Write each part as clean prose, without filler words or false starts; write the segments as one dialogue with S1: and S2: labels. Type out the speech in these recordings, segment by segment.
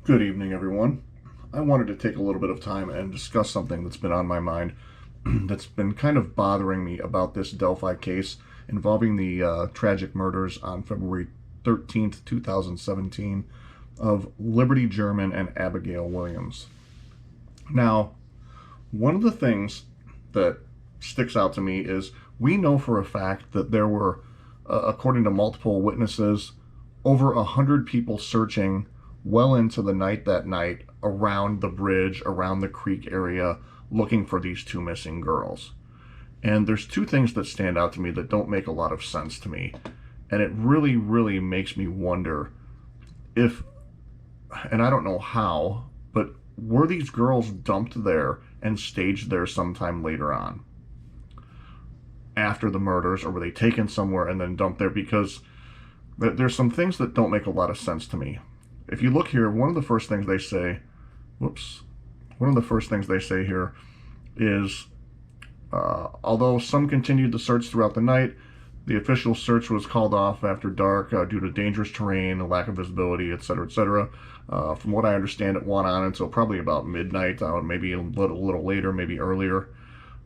S1: Good evening, everyone. I wanted to take a little bit of time and discuss something that's been on my mind that's been kind of bothering me about this Delphi case involving the tragic murders on February 13th, 2017 of Liberty German and Abigail Williams. Now, one of the things that sticks out to me is we know for a fact that there were, according to multiple witnesses, over 100 people searching well into the night that night around the bridge, around the creek area, looking for these two missing girls. And there's two things that stand out to me that don't make a lot of sense to me. And it really, really makes me wonder if, and I don't know how, but were these girls dumped there and staged there sometime later on after the murders, or were they taken somewhere and then dumped there? Because there's some things that don't make a lot of sense to me. If you look here, one of the first things they say, one of the first things they say here is, although some continued the search throughout the night, the official search was called off after dark due to dangerous terrain, lack of visibility, etc., etc. From what I understand, it went on until probably about midnight, maybe a little later, maybe earlier.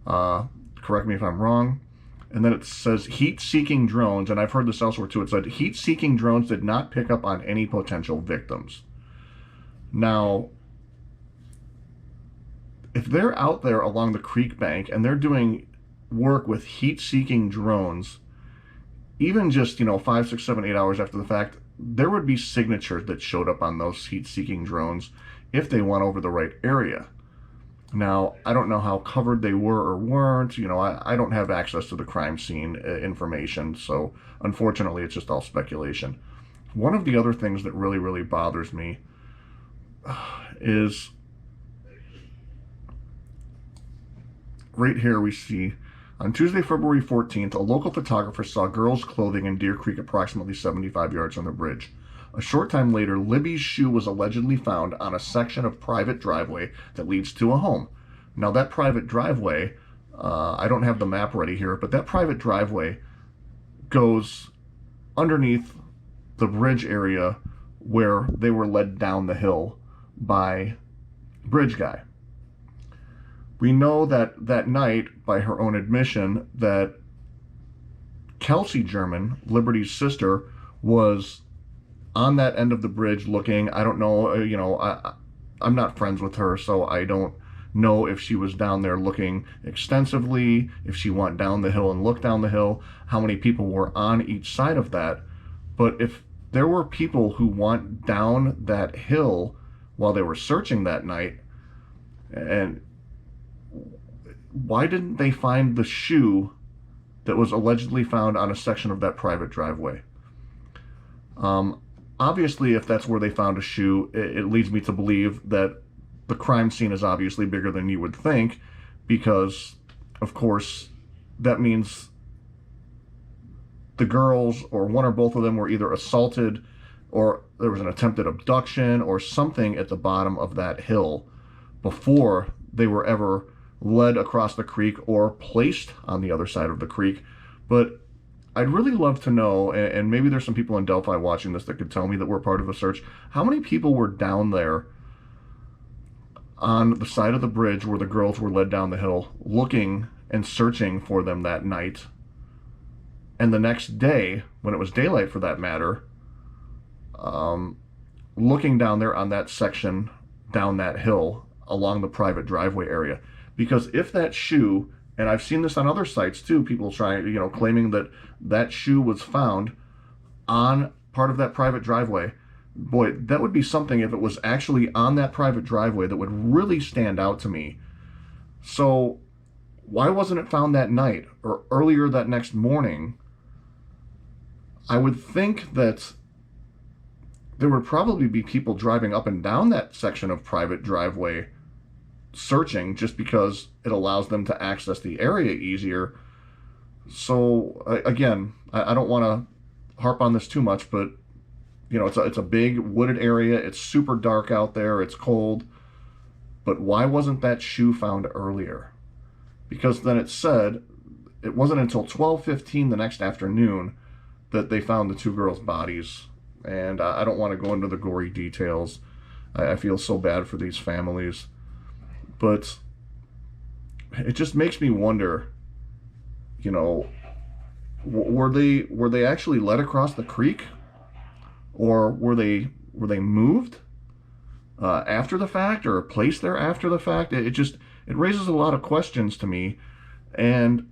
S1: Correct me if I'm wrong. And then it says heat-seeking drones, and I've heard this elsewhere too. It said heat-seeking drones did not pick up on any potential victims. Now, if they're out there along the creek bank and they're doing work with heat-seeking drones, even just, 5, 6, 7, 8 hours after the fact, there would be signatures that showed up on those heat-seeking drones if they went over the right area. Now, I don't know how covered they were or weren't. I don't have access to the crime scene information, so unfortunately it's just all speculation. One of the other things that really, really bothers me is right here we see, on Tuesday, February 14th, a local photographer saw girls' clothing in Deer Creek approximately 75 yards from the bridge. A short time later, Libby's shoe was allegedly found on a section of private driveway that leads to a home. Now, that private driveway, I don't have the map ready here, but that private driveway goes underneath the bridge area where they were led down the hill by Bridge Guy. We know that that night, by her own admission, that Kelsey German, Liberty's sister, was on that end of the bridge looking. I don't know, I'm not friends with her, so I don't know if she was down there looking extensively, if she went down the hill and looked down the hill, how many people were on each side of that. But if there were people who went down that hill while they were searching that night, and why didn't they find the shoe that was allegedly found on a section of that private driveway? Obviously, if that's where they found a shoe, it leads me to believe that the crime scene is obviously bigger than you would think, because, of course, that means the girls, or one or both of them, were either assaulted, or there was an attempted abduction, or something at the bottom of that hill before they were ever led across the creek or placed on the other side of the creek. But I'd really love to know, and maybe there's some people in Delphi watching this that could tell me that we're part of a search, how many people were down there on the side of the bridge where the girls were led down the hill, looking and searching for them that night, and the next day, when it was daylight for that matter, looking down there on that section, down that hill, along the private driveway area. Because if that shoe, and I've seen this on other sites too, people trying, claiming that that shoe was found on part of that private driveway. Boy, that would be something if it was actually on that private driveway that would really stand out to me. So why wasn't it found that night or earlier that next morning? I would think that there would probably be people driving up and down that section of private driveway searching, just because it allows them to access the area easier. So again, I don't want to harp on this too much, but it's a big wooded area. It's super dark out there. It's cold. But why wasn't that shoe found earlier? Because then it said it wasn't until 12:15 the next afternoon that they found the two girls' bodies. And I don't want to go into the gory details. I feel so bad for these families. But it just makes me wonder, you know, were they actually led across the creek, or were they moved after the fact, or placed there after the fact? It raises a lot of questions to me, and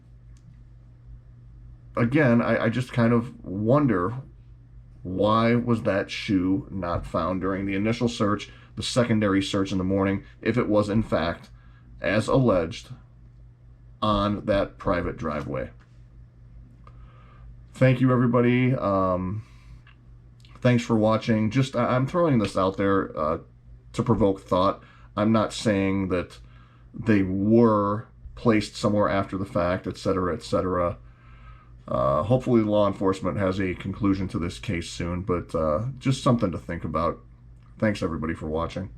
S1: again, I just kind of wonder, why was that shoe not found during the initial search, the secondary search in the morning, if it was in fact, as alleged, on that private driveway? Thank you, everybody. Thanks for watching. I'm throwing this out there to provoke thought. I'm not saying that they were placed somewhere after the fact, etc., etc. Hopefully law enforcement has a conclusion to this case soon, but just something to think about. Thanks, everybody, for watching.